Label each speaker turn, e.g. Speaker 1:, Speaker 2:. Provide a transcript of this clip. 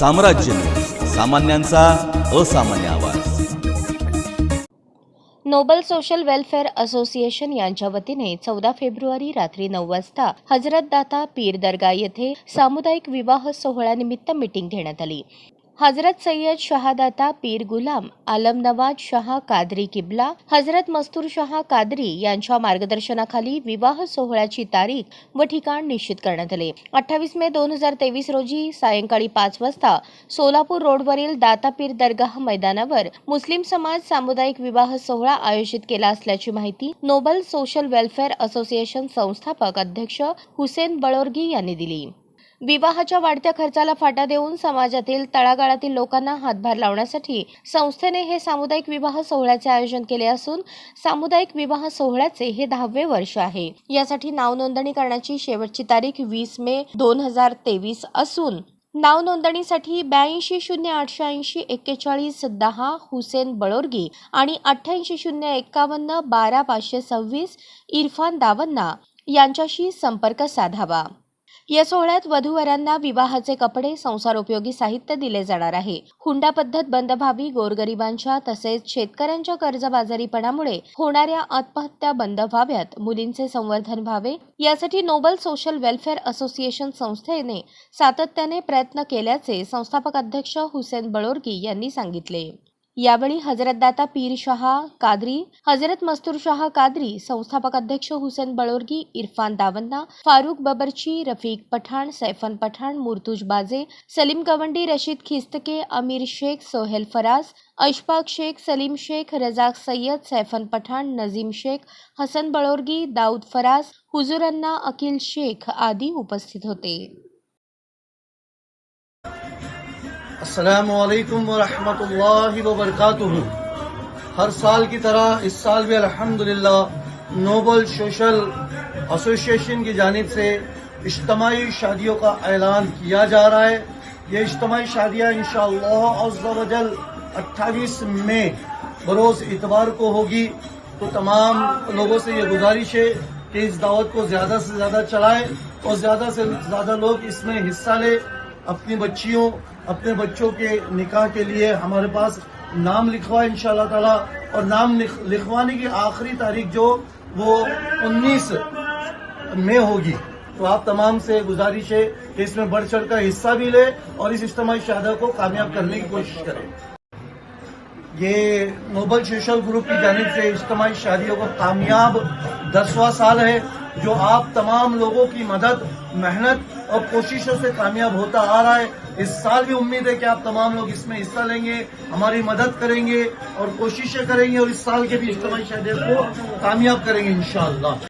Speaker 1: साम्राज्य न्यूज, सामान्यांचा असामान्य आवाज।
Speaker 2: नोबल सोशल वेलफेअर असोसिएशन यांच्या वतीने 14 फेब्रुवारी रात्री 9 वाजता हजरत दाता पीर दर्गा येथे सामुदायिक विवाह सोहळ्यानिमित्त मीटिंग घेण्यात आली। हजरत सय्यद शहादाता पीर गुलाम आलम नवाज शाह कादरी किबला, हजरत मस्तूर शाह कादरी यांच्या मार्गदर्शनाखाली विवाह सोहळ्याची तारीख व ठिकाण निश्चित करण्यात आले। 28 मे 2023 रोजी सायंकाळी 5 वाजता सोलापूर रोडवरील दाता पीर दर्गाह मैदानावर मुस्लिम समाज सामुदायिक विवाह सोहळा आयोजित केला असल्याची माहिती नोबल सोशल वेलफेअर असोसिएशन संस्थापक अध्यक्ष हुसेन बळोरगी यांनी दिली। विवाहाच्या वाढत्या खर्चाला फाटा देऊन समाजातील तळागाळातील लोकांना हातभार लावण्यासाठी संस्थेने हे सामुदायिक विवाह सोहळ्याचे आयोजन केले असून सामुदायिक विवाह सोहळ्याचे हे 10वे वर्ष आहे। यासाठी नाव नोंदणी करण्याची शेवटची तारीख 20 मे 2023 असून नाव नोंदणीसाठी 8208804110 हुसेन बळोरगी आणि 880151 12526 इरफान दावन्ना यांच्याशी संपर्क साधावा। या सोहळ्यात वधूवरांना विवाहाचे कपडे, संसारोपयोगी साहित्य दिले जाणार आहे। हुंडा पद्धत बंद व्हावी, गोरगरिबांच्या तसेच शेतकऱ्यांच्या कर्जबाजारीपणामुळे होणाऱ्या आत्महत्या बंद व्हाव्यात, मुलींचे संवर्धन व्हावे यासाठी नोबल सोशल वेलफेअर असोसिएशन संस्थेने सातत्याने प्रयत्न केल्याचे संस्थापक अध्यक्ष हुसेन बळोरगी यांनी सांगितले। यावेळी हजरत दाता पीर शाह कादरी, हजरत मस्तूर शाह कादरी, संस्थापक अध्यक्ष हुसेन बळोरगी, इरफान दावन्ना, फारूक बबरची, रफीक पठाण, सैफन पठाण, मुर्तुज बाजे, सलीम गवंडी, रशीद खिस्तके, अमीर शेख, सोहेल फराज, अशफाक शेख, सलीम शेख, रजाक सय्यद, सैफन पठाण, नजीम शेख, हसन बळोरगी, दाऊद फराज, हुजूर अन्ना, अकील शेख आदी उपस्थित होते।
Speaker 3: अस्सलामुअलैकुम वरहमतुल्लाहि वबरकातुहू। हर साल की तरह इस साल भी अल्हम्दुलिल्लाह नोबल सोशल एसोसिएशन की जानिब से इज्तिमाई शादियों का ऐलान किया जा रहा है। ये इज्तिमाई शादियाँ इंशाअल्लाह अज़्ज़ा वजल 28 मई बरोज़ इतवार को होगी। तो तमाम लोगों से ये गुजारिश है कि इस दावत को ज़्यादा से ज़्यादा चलाएं और ज़्यादा से ज़्यादा लोग इसमें हिस्सा लें। अपनी बच्चियों, अपने बच्चों के निकाह के लिए हमारे पास नाम लिखवाए इंशाअल्लाह ताला, और नाम लिखवाने की आखिरी तारीख जो वो 19 मई होगी। तो आप तमाम से गुजारिश है कि इसमें बढ़ चढ़ कर हिस्सा भी ले और इस इज्तिमाई शादी को कामयाब करने की कोशिश करें। ये नोबल सोशल ग्रुप की जानिब से इज्तिमाई शादियों का कामयाब 10वां साल है, जो आप तमाम लोगों की मदद, मेहनत और कोशिशों से कामयाब होता आ रहा है। इस साल भी उम्मीद है कि आप तमाम लोग इसमें हिस्सा लेंगे, हमारी मदद करेंगे और कोशिशें करेंगे और इस साल के भी इज्तिमाई शादियों को कामयाब करेंगे इंशाअल्लाह।